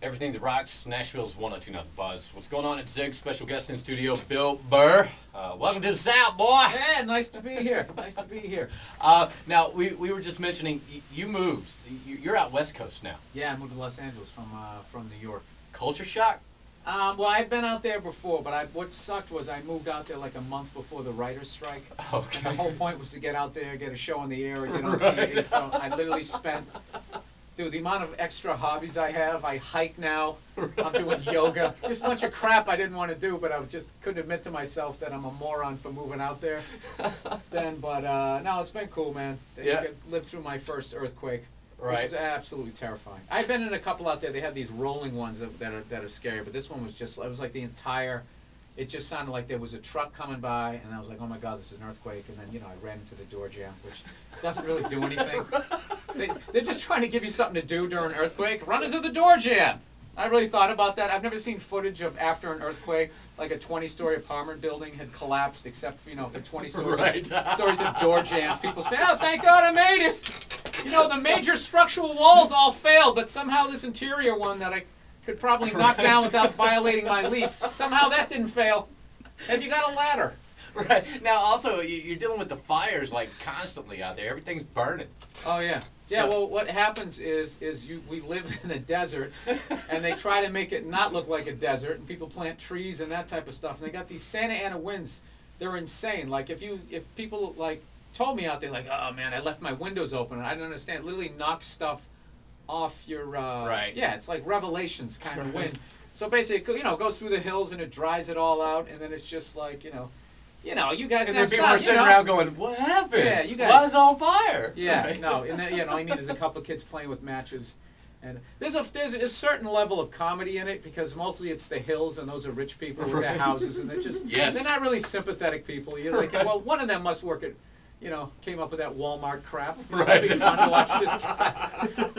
Everything that rocks, Nashville's 102.9 The Buzz. What's going on at Zigz? Special guest in studio, Bill Burr. Welcome to the South, boy. Yeah, nice to be here. Nice to be here. Now, we were just mentioning, you moved. You're out West Coast now. Yeah, I moved to Los Angeles from New York. Culture shock? Well, I've been out there before, but what sucked was I moved out there like a month before the writers' strike. Okay. And the whole point was to get out there, get a show on the air, and get on TV. So I literally spent... Dude, the amount of extra hobbies I have, I hike now, I'm doing yoga, just a bunch of crap I didn't want to do, but I just couldn't admit to myself that I'm a moron for moving out there. No, it's been cool, man. Yeah. Lived through my first earthquake, Right. which was absolutely terrifying. I've been in a couple out there, they have these rolling ones that are scary, but this one was just, it was like the entire, it just sounded like there was a truck coming by, and I was like, oh my God, this is an earthquake, and then, you know, I ran into the door jam, which doesn't really do anything. They're just trying to give you something to do during an earthquake. Run into the door jam. I really thought about that. I've never seen footage of after an earthquake, like a 20-story apartment building had collapsed, except for, you know, for 20 stories, Right. stories of door jams. People say, oh, thank God I made it. You know, the major structural walls all failed, but somehow this interior one that I could probably knock down without violating my lease, somehow that didn't fail. Have you got a ladder? Right. Now, also, you're dealing with the fires, like, constantly out there. Everything's burning. Oh, yeah. Yeah, well, what happens is we live in a desert, and they try to make it not look like a desert, and people plant trees and that type of stuff, and they got these Santa Ana winds. They're insane. Like, if people, like, told me out there, like, oh, man, I left my windows open, and I didn't understand. It literally knocks stuff off your, Right. Yeah, it's like Revelations kind of wind. So basically, you know, it goes through the hills, and it dries it all out, and then it's just like, you know, you guys. And then people are sitting around going, "What happened? Yeah, you guys. Why is it on fire?" Yeah, Right. no, and then, you know, all you need is a couple of kids playing with matches, and there's a certain level of comedy in it because mostly it's the hills and those are rich people with their houses and they're just Yes. they're not really sympathetic people. You're like, well, one of them must work at, you know, came up with that Walmart crap. Right. It'd be fun to watch this guy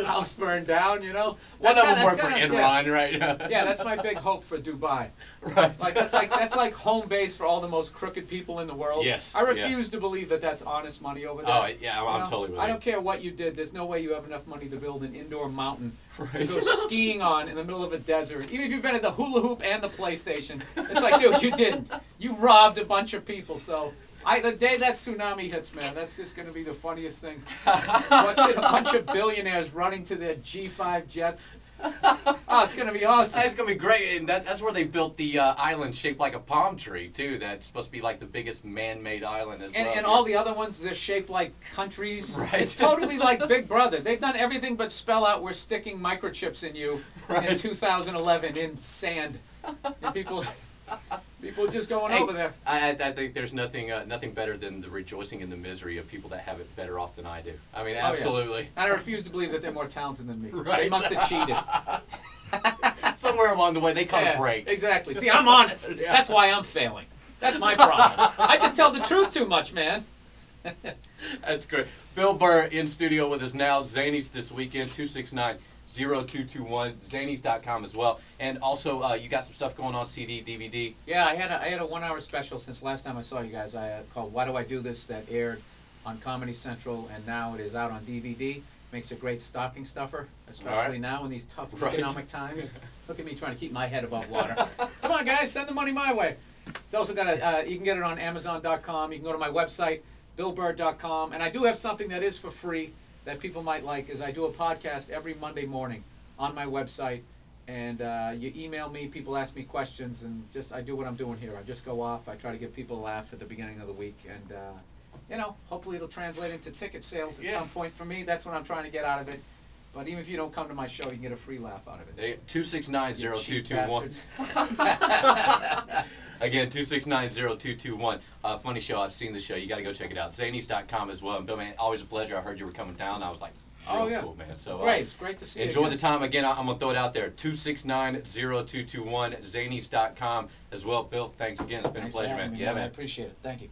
house burn down. You know, One of them That's worked for kinda- Enron, right? Yeah, that's my big hope for Dubai. Right. That's like home base for all the most crooked people in the world. Yes, I refuse to believe that that's honest money over there. Oh, yeah, I'm You know, totally with you. I don't care what you did. There's no way you have enough money to build an indoor mountain to Right. go skiing on in the middle of a desert. Even if you've been at the hula hoop and the PlayStation, it's like, dude, you didn't. You robbed a bunch of people. So the day that tsunami hits, man, that's just going to be the funniest thing. Watching a bunch of billionaires running to their G5 jets. Oh, it's going to be awesome. It's going to be great, and that's where they built the island shaped like a palm tree, too. That's supposed to be like the biggest man-made island as well. And all the other ones, they're shaped like countries. Right. It's totally like Big Brother. They've done everything but spell out we're sticking microchips in you in 2011 in sand. And people just going over there. I think there's nothing better than the rejoicing in the misery of people that have it better off than I do. I mean, absolutely. And I refuse to believe that they're more talented than me. Right. They must have cheated. Somewhere along the way, they caught a break. Exactly. See, I'm honest. Yeah. That's why I'm failing. That's my problem. I just tell the truth too much, man. That's great. Bill Burr in studio with us now. Zanies this weekend, 269-0221, Zanies.com as well. And also, you got some stuff going on, CD, DVD. Yeah, I had a 1 hour special since last time I saw you guys. I called Why Do I Do This that aired on Comedy Central, and now it is out on DVD. Makes a great stocking stuffer, especially now in these tough economic times. Look at me trying to keep my head above water. Come on, guys, send the money my way. It's also got you can get it on Amazon.com. You can go to my website, BillBurr.com, and I do have something that is for free that people might like. Is I do a podcast every Monday morning on my website, and you email me. People ask me questions, and I do what I'm doing here. I just go off. I try to give people a laugh at the beginning of the week, and you know, hopefully it'll translate into ticket sales at some point for me. That's what I'm trying to get out of it. But even if you don't come to my show, you can get a free laugh out of it. 269-0221. Again, 269-0221. Funny show. I've seen the show. You got to go check it out. Zanies.com as well. And Bill, man, always a pleasure. I heard you were coming down. I was like, cool, man. So great. It's great to see you. Enjoy the time. Again, I'm going to throw it out there. 269-0221, Zanies.com as well. Bill, thanks again. It's been a pleasure, man. I appreciate it. Thank you.